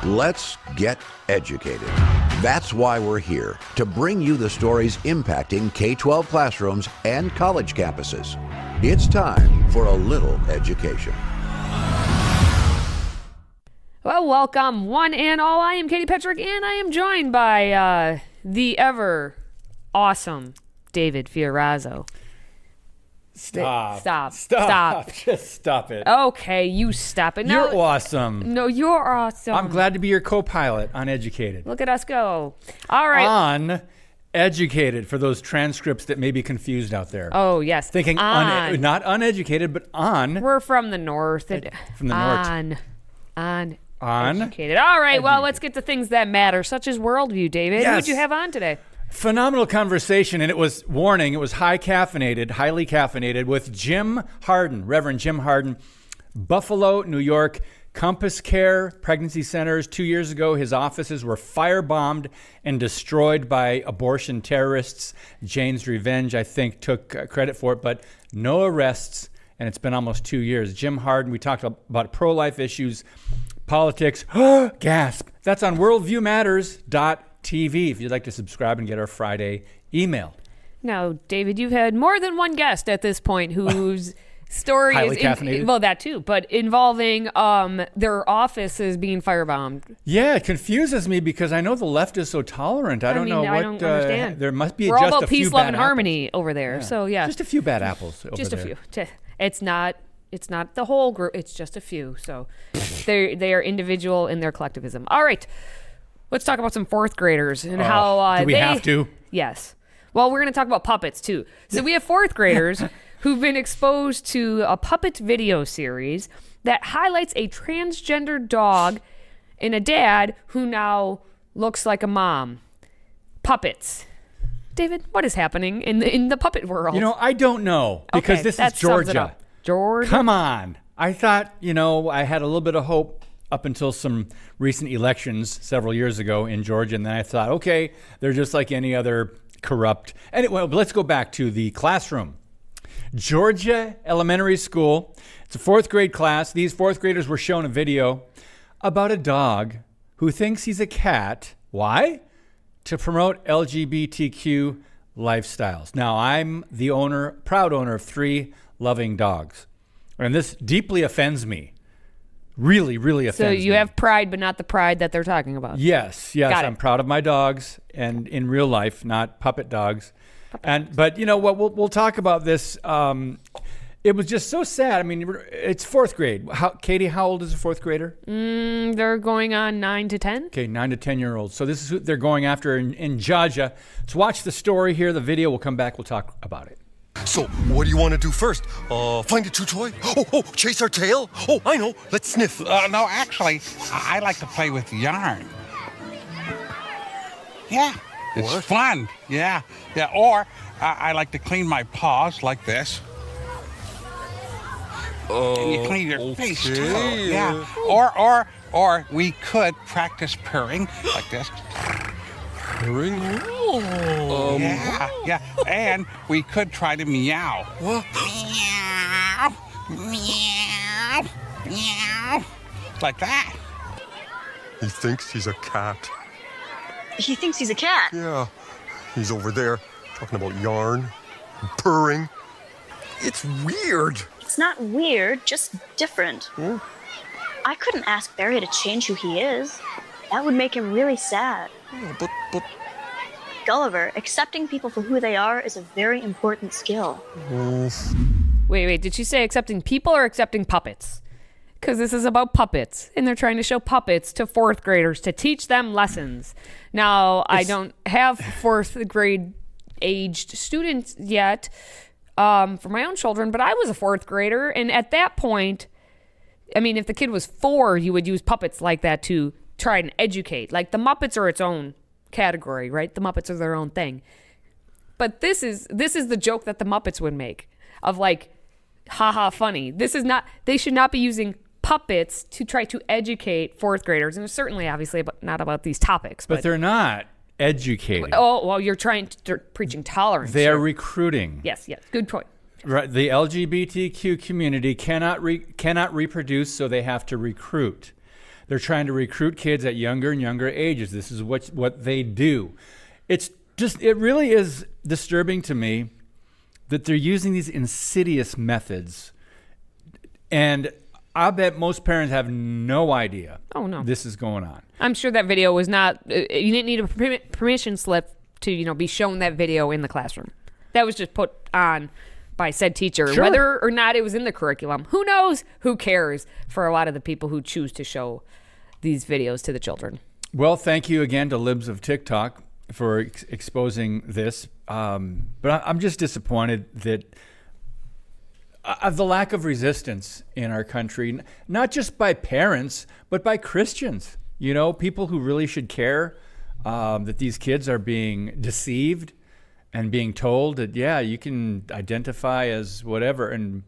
Let's get educated. That's why we're here, to bring you the stories impacting K-12 classrooms and college campuses. It's time for a little education. Well, welcome one and all. I am Katie Petrick, and I am joined by the ever awesome David Fiorazo. Stop. Just stop it. Okay, you stop it. You're awesome. No, you're awesome. I'm glad to be your co-pilot on Educated. Look at us go. All right. On Educated, for those transcripts that may be confused out there. Oh, yes. Thinking not uneducated, but on. We're from the north. From the north. On. Educated. All right, well, let's get to things that matter, such as worldview, David. Yes. Who'd you have on today? Phenomenal conversation, and it was highly caffeinated with Jim Harden, Reverend Jim Harden, Buffalo, New York, Compass Care Pregnancy Centers. 2 years ago, his offices were firebombed and destroyed by abortion terrorists. Jane's Revenge, I think, took credit for it, but no arrests, and it's been almost 2 years. Jim Harden, we talked about pro-life issues, politics. Gasp. That's on worldviewmatters.TV if you'd like to subscribe and get our Friday email. Now, David, you've had more than one guest at this point whose story highly is caffeinated. Well, that too, but involving their offices being firebombed. Yeah, it confuses me because I know the left is so tolerant. I don't know what. I don't understand. There must be We're just all about a few peace, bad love, and apples. harmony over there. Yeah. So yeah, just a few bad apples over just a there. few. It's not the whole group. It's just a few. So they are individual in their collectivism. All right, let's talk about some fourth graders and how do we have to? Yes. Well, we're going to talk about puppets too. So we have fourth graders who've been exposed to a puppet video series that highlights a transgender dog and a dad who now looks like a mom. Puppets. David, what is happening in the puppet world? I don't know because Okay, this that is sums it Georgia. up. Georgia. Come on. I thought, I had a little bit of hope up until some recent elections several years ago in Georgia, and then I thought, okay, they're just like any other corrupt. Anyway, but let's go back to the classroom. Georgia Elementary School. It's a fourth grade class. These fourth graders were shown a video about a dog who thinks he's a cat. Why? To promote LGBTQ lifestyles. Now, I'm the proud owner of 3 loving dogs, and this deeply offends me. Really, really offends me. So you have pride, but not the pride that they're talking about. Yes, Got it. I'm proud of my dogs, and in real life, not puppet dogs. But you know what? We'll talk about this. It was just so sad. I mean, it's fourth grade. Katie, how old is a fourth grader? They're going on 9 to 10. Okay, 9 to 10-year-olds. So this is who they're going after in Georgia. Let's watch the story here, the video. We'll come back. We'll talk about it. So, what do you want to do first? Find a chew toy? Oh, chase our tail? Oh, I know. Let's sniff. No, actually, I like to play with yarn. Yeah, it's What? fun. Yeah. Or I like to clean my paws like this. And you clean your face too. okay. Yeah. Or we could practice purring like this. Ring? Yeah. And we could try to meow. What? Meow. Meow. Meow. Like that. He thinks he's a cat. He thinks he's a cat. Yeah. He's over there talking about yarn, purring. It's weird. It's not weird, just different. I couldn't ask Barry to change who he is. That would make him really sad. Yeah, but Gulliver, accepting people for who they are is a very important skill. Wait, did she say accepting people or accepting puppets? Because this is about puppets, and they're trying to show puppets to fourth graders to teach them lessons. Now, I don't have fourth grade aged students yet for my own children, but I was a fourth grader, and at that point, I mean, if the kid was 4, you would use puppets like that to try and educate. Like the Muppets are its own category, right? The Muppets are their own thing. But this is the joke that the Muppets would make of like, haha, funny. This is not, they should not be using puppets to try to educate fourth graders. And it's certainly obviously not about these topics. But they're not educating. Oh, well, you're preaching tolerance. They're here. recruiting. Yes, good point. Right, the LGBTQ community cannot reproduce, so they have to recruit. They're trying to recruit kids at younger and younger ages. This is what they do. It really is disturbing to me that they're using these insidious methods. And I bet most parents have no idea this is going on. I'm sure that video was not, you didn't need a permission slip to, be shown that video in the classroom. That was just put on by said teacher. Sure. Whether or not it was in the curriculum, who knows? Who cares for a lot of the people who choose to show these videos to the children. Well, thank you again to Libs of TikTok for exposing this. But I'm just disappointed that of the lack of resistance in our country, not just by parents, but by Christians. People who really should care that these kids are being deceived and being told that, you can identify as whatever, and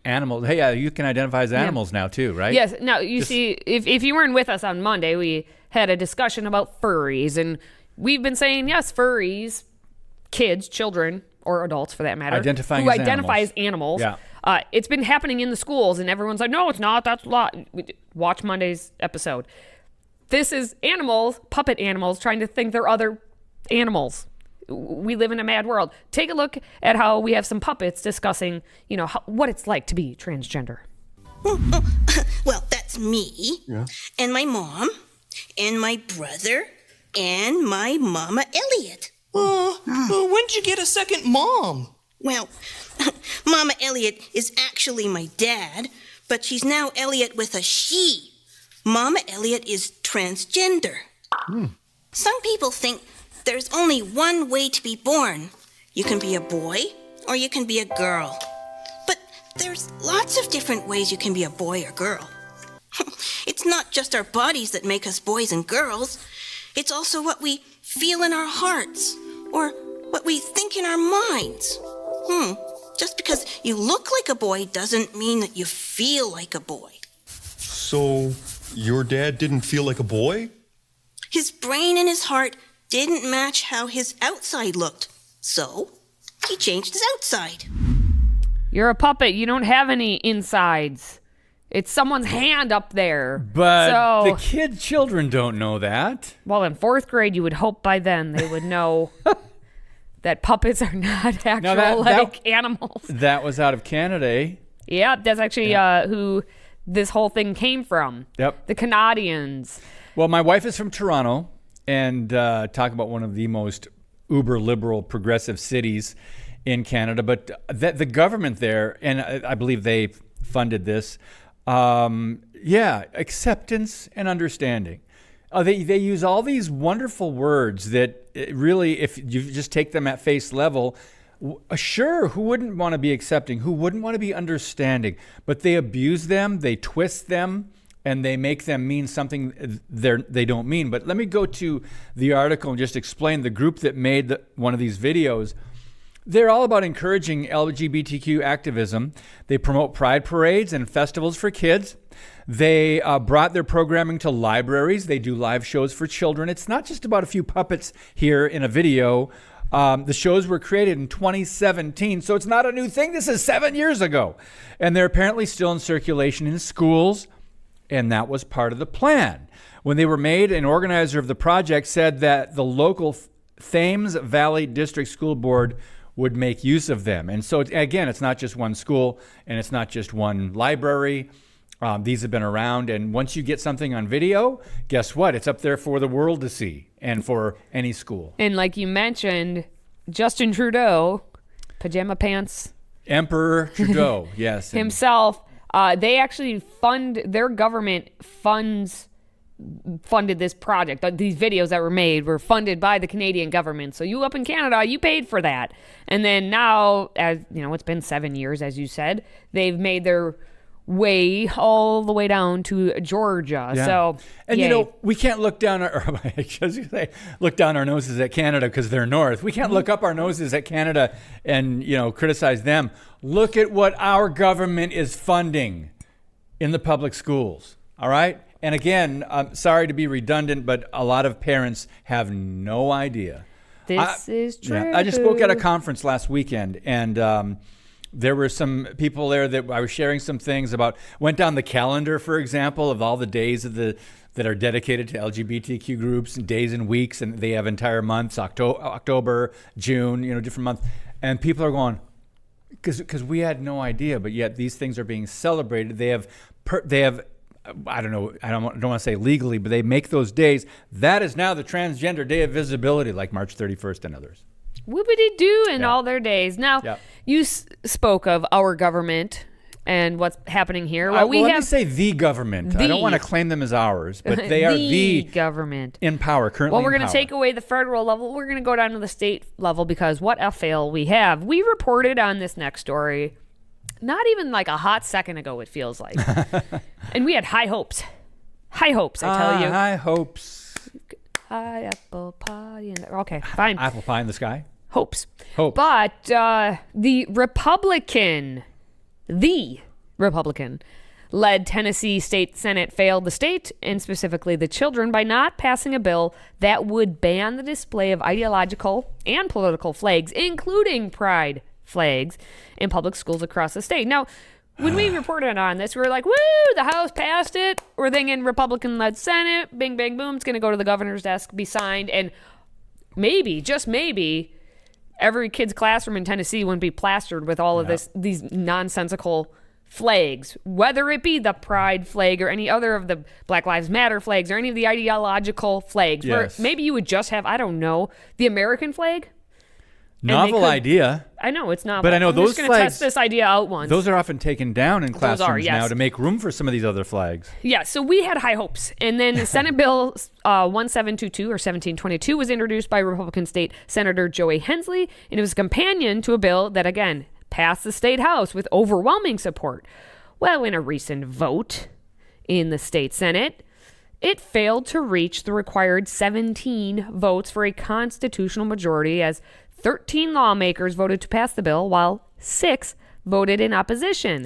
animals. Hey, you can identify as animals now too, right? Yes. Now, see, if you weren't with us on Monday, we had a discussion about furries, and we've been saying, yes, furries, kids, children, or adults for that matter, identify as animals. Yeah. It's been happening in the schools, and everyone's like, no, it's not. That's a lot. Watch Monday's episode. This is animals, puppet animals, trying to think they're other animals. We live in a mad world. Take a look at how we have some puppets discussing, what it's like to be transgender. Well, that's me, and my mom, and my brother, and my mama Elliot. When'd you get a second mom? Well, Mama Elliot is actually my dad, but she's now Elliot with a she. Mama Elliot is transgender. Some people think there's only one way to be born. You can be a boy or you can be a girl. But there's lots of different ways you can be a boy or girl. It's not just our bodies that make us boys and girls. It's also what we feel in our hearts or what we think in our minds. Just because you look like a boy doesn't mean that you feel like a boy. So, your dad didn't feel like a boy? His brain and his heart didn't match how his outside looked. So, he changed his outside. You're a puppet. You don't have any insides. It's someone's hand up there. But the children don't know that. Well, in 4th grade, you would hope by then they would know that puppets are not actual animals. That was out of Canada, eh? Yeah, that's actually who this whole thing came from. Yep. The Canadians. Well, my wife is from Toronto, and talk about one of the most uber-liberal progressive cities in Canada. But the government there, and I believe they funded this, acceptance and understanding. They use all these wonderful words that really, if you just take them at face level, sure, who wouldn't want to be accepting? Who wouldn't want to be understanding? But they abuse them, they twist them, and they make them mean something they don't mean. But let me go to the article and just explain the group that made one of these videos. They're all about encouraging LGBTQ activism. They promote pride parades and festivals for kids. They brought their programming to libraries. They do live shows for children. It's not just about a few puppets here in a video. The shows were created in 2017, so it's not a new thing. This is 7 years ago. And they're apparently still in circulation in schools, and that was part of the plan. When they were made, an organizer of the project said that the local Thames Valley District School Board would make use of them. And so, again, it's not just one school, and it's not just one library. These have been around, and once you get something on video, guess what? It's up there for the world to see and for any school. And like you mentioned, Justin Trudeau, pajama pants. Emperor Trudeau, yes. Himself, they actually their government funded this project. These videos that were made were funded by the Canadian government. So you up in Canada, you paid for that. And then now, as you know, it's been 7 years, as you said, they've made their way all the way down to Georgia. Yeah. So, and yay. you know, we can't look down look down our noses at Canada because they're north. We can't look up our noses at Canada and, criticize them. Look at what our government is funding in the public schools. All right? And again, I'm sorry to be redundant, but a lot of parents have no idea. This is true. I just spoke at a conference last weekend, and There were some people there that I was sharing some things about, went down the calendar, for example, of all the days that are dedicated to LGBTQ groups, and days and weeks, and they have entire months, October, June, different months. And people are going, because we had no idea, but yet these things are being celebrated. They have, I don't know, I don't want to say legally, but they make those days. That is now the Transgender Day of Visibility, like March 31st and others. Whoopity-doo in all their days. Now, you spoke of our government and what's happening here. Well, let me say the government. I don't want to claim them as ours, but they are the government in power currently. Well, we're going to take away the federal level. We're going to go down to the state level because what a fail we have. We reported on this next story not even like a hot second ago, it feels like. And we had high hopes. High hopes, I tell you. High hopes. High apple pie. Okay, fine. Apple pie in the sky? Hopes. Hope. But the Republican-led Tennessee State Senate failed the state, and specifically the children, by not passing a bill that would ban the display of ideological and political flags, including pride flags, in public schools across the state. Now, when we reported on this, we were like, woo, the House passed it. We're thinking Republican-led Senate, bing, bang, boom, it's going to go to the governor's desk, be signed, and maybe, just maybe, every kid's classroom in Tennessee wouldn't be plastered with all of these nonsensical flags, whether it be the pride flag or any other of the Black Lives Matter flags or any of the ideological flags. Yes. Where maybe you would just have, I don't know, the American flag. Novel idea. I know it's novel. But I know I'm those just going to test this idea out once. Those are often taken down in classrooms yes. now to make room for some of these other flags. Yeah, so we had high hopes. And then Senate Bill 1722 or 1722 was introduced by Republican State Senator Joey Hensley, and it was a companion to a bill that, again, passed the state house with overwhelming support. Well, in a recent vote in the state Senate, it failed to reach the required 17 votes for a constitutional majority, as 13 lawmakers voted to pass the bill, while 6 voted in opposition.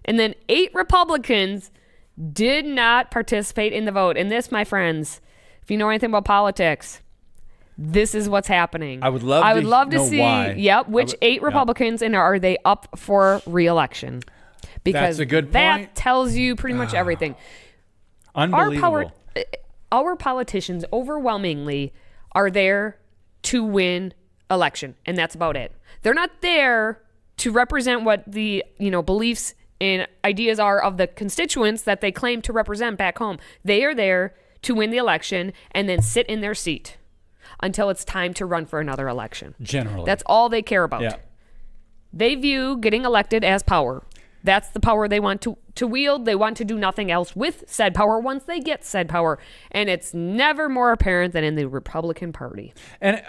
And then 8 Republicans did not participate in the vote. And this, my friends, if you know anything about politics, this is what's happening. I would love to see why. Which 8 Republicans, and are they up for re-election? Because that's a good point. That tells you pretty much everything. Unbelievable. Our politicians overwhelmingly are there to win election, and that's about it. They're not there to represent what the beliefs and ideas are of the constituents that they claim to represent back home. They are there to win the election and then sit in their seat until it's time to run for another election. Generally, that's all they care about. Yeah. They view getting elected as power. That's the power they want to wield. They want to do nothing else with said power once they get said power. And it's never more apparent than in the Republican Party. And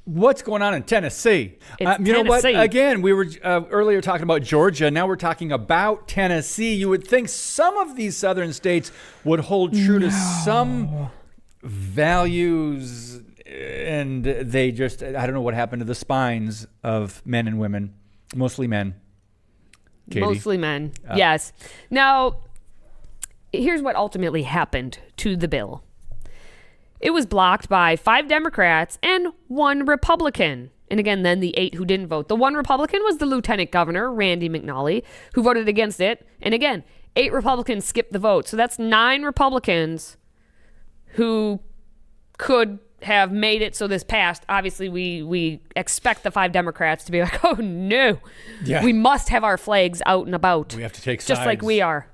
what's going on in Tennessee? It's know what? Tennessee. Again, we were earlier talking about Georgia. Now we're talking about Tennessee. You would think some of these southern states would hold true to some values, and they just, I don't know what happened to the spines of men and women, mostly men. Katie? Mostly men, yes. Now, here's what ultimately happened to the bill. It was blocked by 5 Democrats and 1 Republican. And again, then the 8 who didn't vote. The 1 Republican was the Lieutenant Governor, Randy McNally, who voted against it. And again, 8 Republicans skipped the vote. So that's 9 Republicans who could have made it so this passed. Obviously, we expect the 5 Democrats to be like, oh no, we must have our flags out and about. We have to take sides. Just like we are.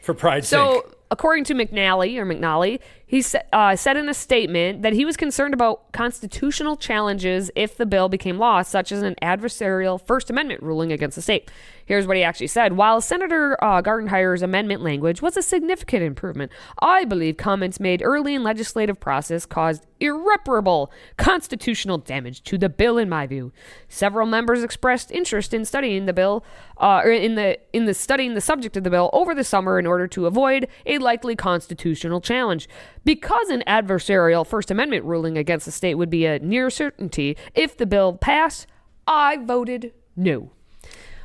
For pride's sake. So, according to McNally, he said in a statement that he was concerned about constitutional challenges if the bill became law, such as an adversarial First Amendment ruling against the state. Here's what he actually said. While Senator Gardenhire's amendment language was a significant improvement, I believe comments made early in legislative process caused irreparable constitutional damage to the bill, in my view. Several members expressed interest in studying the bill, or in studying the subject of the bill over the summer in order to avoid a likely constitutional challenge. Because an adversarial First Amendment ruling against the state would be a near certainty if the bill passed, I voted no.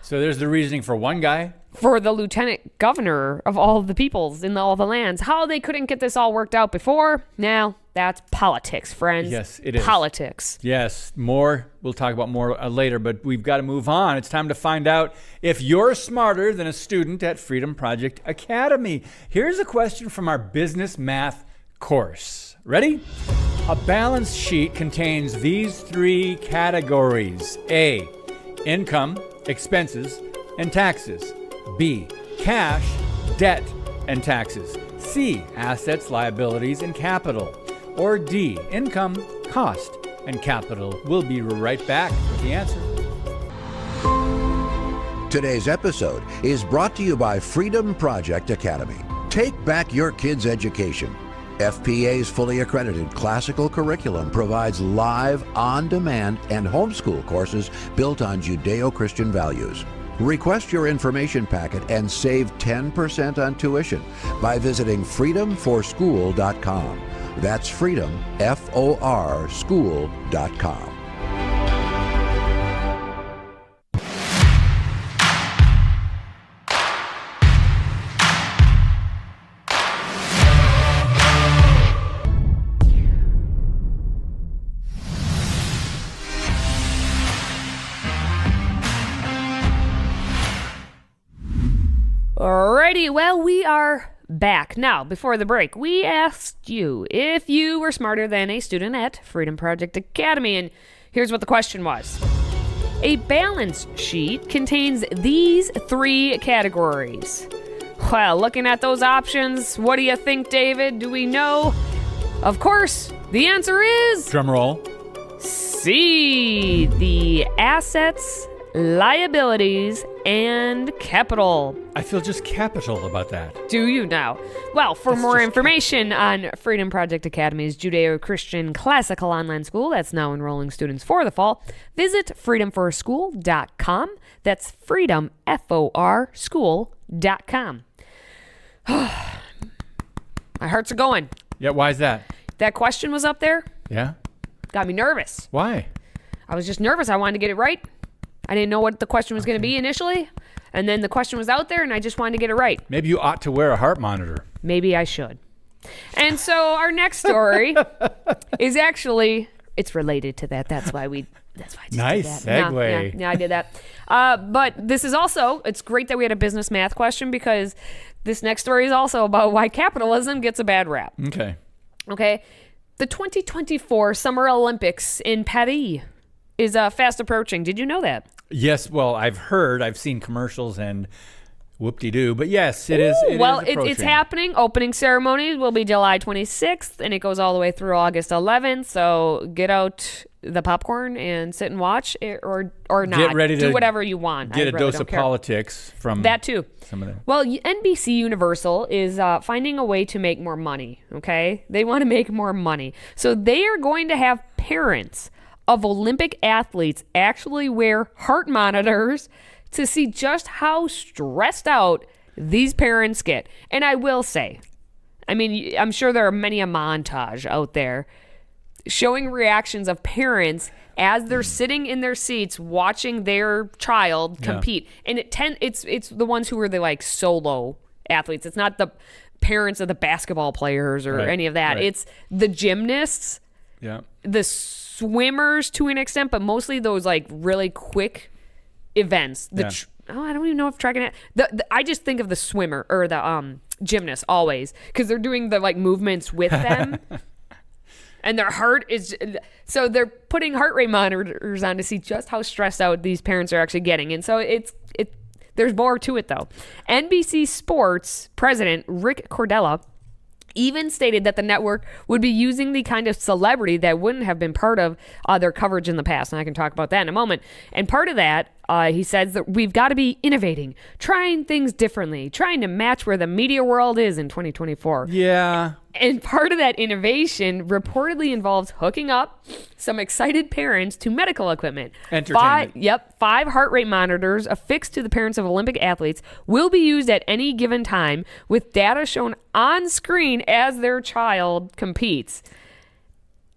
So there's the reasoning for one guy. For the lieutenant governor of all the peoples in all the lands. How they couldn't get this all worked out before? Now, That's politics, friends. Yes, it is. Politics. Yes, more. We'll talk about more later, but we've got to move on. It's time to find out if you're smarter than a student at Freedom Project Academy. Here's a question from our business math course. Ready? A balance sheet contains these 3 categories. A, income, expenses, and taxes. B, cash, debt, and taxes. C, assets, liabilities, and capital. Or D, income, cost, and capital. We'll be right back with the answer. Today's episode is brought to you by Freedom Project Academy. Take back your kids' education. FPA's fully accredited classical curriculum provides live, on-demand, and homeschool courses built on Judeo-Christian values. Request your information packet and save 10% on tuition by visiting freedomforschool.com. That's freedom, F-O-R, school.com. Alrighty, well, we are back. Now, before the break, we asked you if you were smarter than a student at Freedom Project Academy, and here's what the question was. A balance sheet contains these 3 categories. Well, looking at those options, what do you think, David? Do we know? Of course, the answer is... Drum roll. C, the assets, liabilities, and capital. I feel just capital about that. Do you now? Well, for more information on Freedom Project Academy's Judeo-Christian classical online school that's now enrolling students for the fall, visit freedomforschool.com. That's freedom, F-O-R, school.com. My hearts are going. Yeah, why is that? That question was up there. Yeah? Got me nervous. Why? I was just nervous. I wanted to get it right. I didn't know what the question was going to be initially. And then the question was out there, and I just wanted to get it right. Maybe you ought to wear a heart monitor. Maybe I should. And so our next story is actually, it's related to that. That's why I just nice did that. segue. Yeah, I did that. But this is also, it's great that we had a business math question because this next story is also about why capitalism gets a bad rap. Okay. The 2024 Summer Olympics in Paris is fast approaching. Did you know that? Yes, well, I've seen commercials and whoop-de-doo, but yes, it is. It's happening. Opening ceremony will be July 26th, and it goes all the way through August 11th. So get out the popcorn and sit and watch, or not. Get ready to do whatever you want. Get I a really dose don't of care. politics from that too. Some of them. Well, NBC Universal is finding a way to make more money. Okay, they want to make more money, so they are going to have parents of Olympic athletes actually wear heart monitors to see just how stressed out these parents get. And I will say, I mean, I'm sure there are many a montage out there showing reactions of parents as they're sitting in their seats watching their child compete. And it's the ones who are the like solo athletes. It's not the parents of the basketball players or any of that. Right. It's the gymnasts, the swimmers to an extent, but mostly those like really quick events. I don't even know if tracking it. I just think of the swimmer or the gymnast always because they're doing the like movements with them, and their heart is. So they're putting heart rate monitors on to see just how stressed out these parents are actually getting, and so there's more to it though. NBC Sports president Rick Cordella even stated that the network would be using the kind of celebrity that wouldn't have been part of their coverage in the past. And I can talk about that in a moment. And part of that, he says that we've got to be innovating, trying things differently, trying to match where the media world is in 2024. Yeah. And part of that innovation reportedly involves hooking up some excited parents to medical equipment. Entertainment. 5 heart rate monitors affixed to the parents of Olympic athletes will be used at any given time with data shown on screen as their child competes.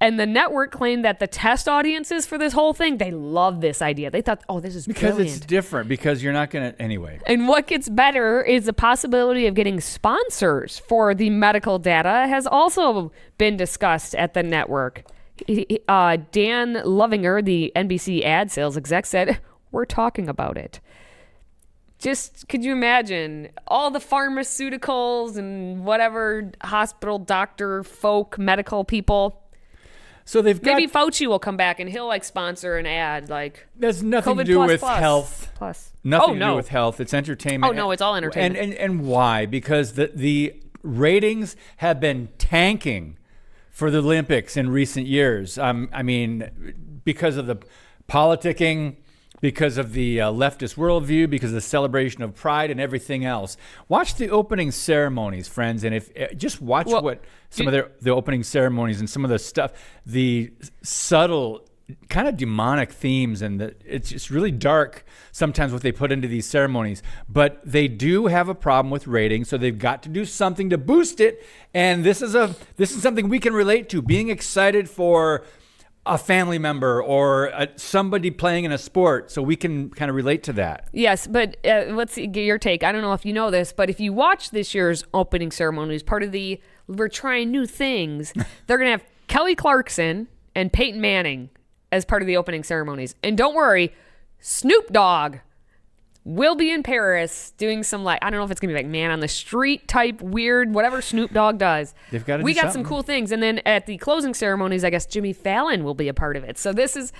And the network claimed that the test audiences for this whole thing, they love this idea. They thought, oh, this is because brilliant. it's different, because you're not going to, anyway. And what gets better is the possibility of getting sponsors for the medical data has also been discussed at the network. Dan Lovinger, the NBC ad sales exec, said, we're talking about it. Just could you imagine all the pharmaceuticals and whatever hospital doctor folk medical people? So they've got, maybe Fauci will come back and he'll like sponsor an ad like there's nothing COVID to do plus with plus health. plus. Nothing Oh, to no. do with health. It's entertainment. Oh no, it's all entertainment. And why? Because the ratings have been tanking for the Olympics in recent years. I mean, because of the politicking, because of the leftist worldview, because of the celebration of pride and everything else. Watch the opening ceremonies, friends, and if just watch what some of the opening ceremonies and some of the stuff, the subtle kind of demonic themes, and it's just really dark sometimes what they put into these ceremonies. But they do have a problem with ratings, so they've got to do something to boost it. And this is something we can relate to, being excited for a family member or somebody playing in a sport, so we can kind of relate to that. Yes, but let's get your take. I don't know if you know this, but if you watch this year's opening ceremony as part of the We're Trying New Things, they're going to have Kelly Clarkson and Peyton Manning as part of the opening ceremonies. And don't worry, Snoop Dogg will be in Paris doing some, like, I don't know if it's going to be like Man on the Street type weird, whatever Snoop Dogg does. They've got to We do got something. some cool things. And then at the closing ceremonies, I guess Jimmy Fallon will be a part of it. So this is,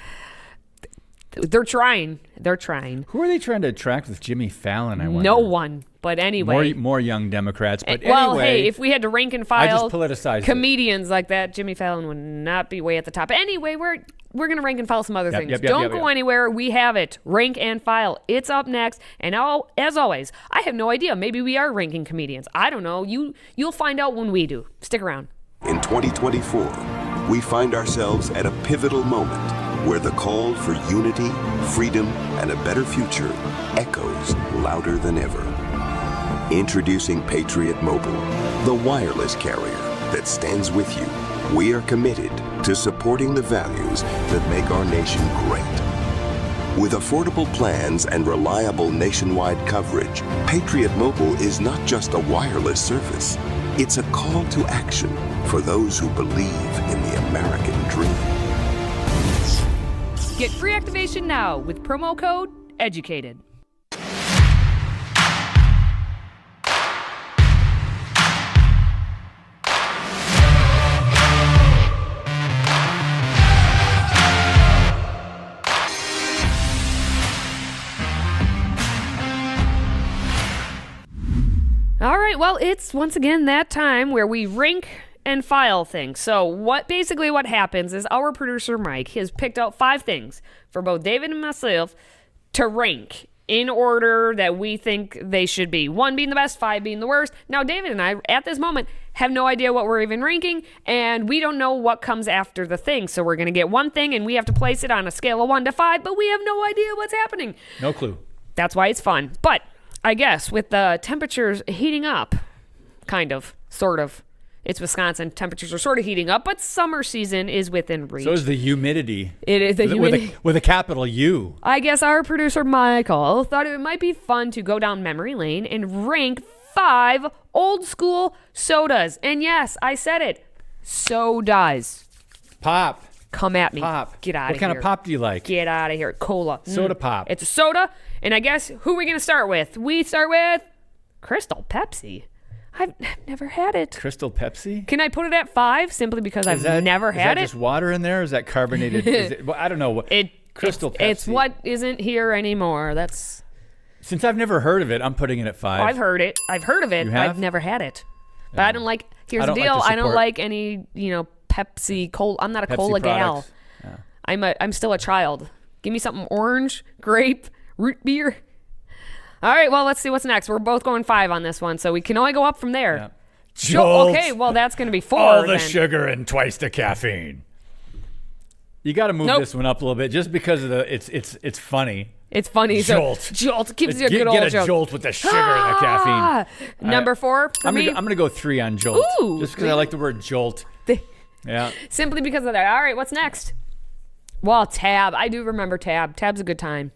they're trying. They're trying. Who are they trying to attract with Jimmy Fallon, I wonder? No one. But anyway. More young Democrats. But well, anyway, hey, if we had to rank and I file just politicized comedians like that, Jimmy Fallon would not be way at the top. Anyway, we're going to rank and file some other things. Don't go anywhere. We have it. Rank and file. It's up next. And as always, I have no idea. Maybe we are ranking comedians. I don't know. You'll find out when we do. Stick around. In 2024, we find ourselves at a pivotal moment where the call for unity, freedom, and a better future echoes louder than ever. Introducing Patriot Mobile, the wireless carrier that stands with you. We are committed to supporting the values that make our nation great. With affordable plans and reliable nationwide coverage, Patriot Mobile is not just a wireless service. It's a call to action for those who believe in the American dream. Get free activation now with promo code EDUCATED. All right, well, it's once again that time where we rank and file things. So what happens is our producer Mike has picked out 5 things for both David and myself to rank in order that we think they should be. 1 being the best, 5 being the worst. Now, David and I, at this moment, have no idea what we're even ranking, and we don't know what comes after the thing. So we're going to get one thing, and we have to place it on a scale of 1 to 5, but we have no idea what's happening. No clue. That's why it's fun. But I guess with the temperatures heating up, kind of, sort of. It's Wisconsin. Temperatures are sort of heating up, but summer season is within reach. So is the humidity. It is the humidity. With a capital U. I guess our producer, Michael, thought it might be fun to go down memory lane and rank 5 old school sodas. And yes, I said it. Sodas. Pop. Come at me. Pop. Get out of What here. kind of pop do you like? Get out of here. Cola. Soda pop. It's a soda. And I guess who are we going to start with? We start with Crystal Pepsi. I've never had it. Crystal Pepsi? Can I put it at 5 simply because I've never had it? Is that just water in there? Or is that carbonated? Well, I don't know. Crystal Pepsi. It's what isn't here anymore. That's. Since I've never heard of it, I'm putting it at 5. I've heard it. I've heard of it. You have? I've never had it. But I don't like. Here's the I don't deal. like to I don't support- like any. Pepsi cola. I'm not a Pepsi cola gal. products. Yeah. I'm still a child. Give me something orange, grape, root beer. All right. Well, let's see what's next. We're both going 5 on this one, so we can only go up from there. Yeah. Jolt. Okay. Well, that's going to be 4. All the then. sugar and twice the caffeine. You got to move this one up a little bit, just because of it's funny. It's funny. Jolt. So, jolt gives you a good Get old a jolt. jolt with the sugar and the caffeine. Number 4 for I'm me. gonna go 3 on jolt. Ooh, just because I like the word jolt. Yeah. Simply because of that. All right, what's next? Well, Tab. I do remember Tab. Tab's a good time.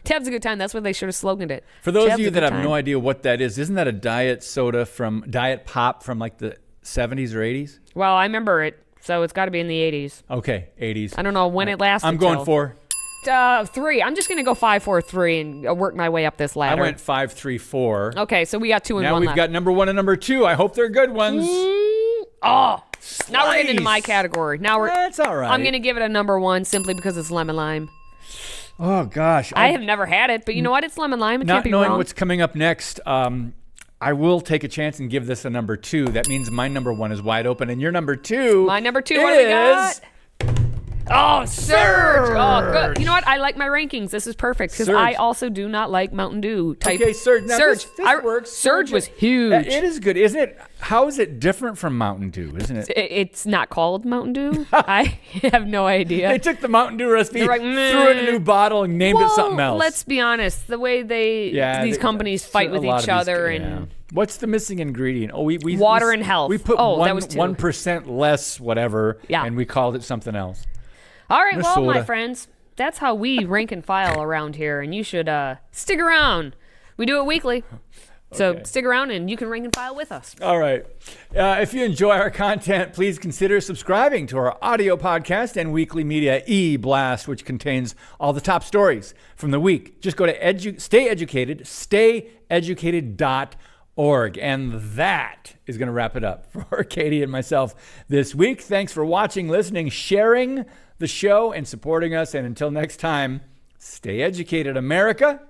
Tab's a good time. That's what they should have sloganed it. For those Tab's of you a that good have time. no idea what that is, isn't that a diet soda diet pop from like the 70s or 80s? Well, I remember it, so it's got to be in the 80s. Okay, 80s. I don't know when it lasted. I'm going till. 4. 3. I'm just going to go 5, 4, 3 and work my way up this I ladder. went 5, 3, 4. Okay, so we got 2 and Now 1 we've left. got number 1 and number 2. I hope they're good ones. Oh, now we're getting into my Slice. category. Now we're. That's all right. I'm going to give it a number 1 simply because it's lemon lime. Oh, gosh. I have never had it, but you know what? It's lemon lime. It Not can't be knowing wrong. what's coming up next, I will take a chance and give this a number 2. That means my number 1 is wide open, and your number 2 My number 2, what do we got? Oh, Surge! Oh, good. You know what? I like my rankings. This is perfect because Surge. I also do not like Mountain Dew type. Okay, Surge. Now Surge. This works. Surge was huge. It is good, isn't it? How is it different from Mountain Dew, isn't it? It's not called Mountain Dew. I have no idea. They took the Mountain Dew recipe, They're like, threw it in a new bottle, and named it something else. Let's be honest. The way these companies fight with each other and what's the missing ingredient? Oh, we Water and health. We put that was 1% less whatever, and we called it something else. All right, The well, my soda. friends, that's how we rank and file around here, and you should stick around. We do it weekly. So stick around and you can rank and file with us. All right. If you enjoy our content, please consider subscribing to our audio podcast and weekly media e-blast, which contains all the top stories from the week. Just go to stayeducated.org. And that is going to wrap it up for Katie and myself this week. Thanks for watching, listening, sharing the show, and supporting us. And until next time, stay educated, America.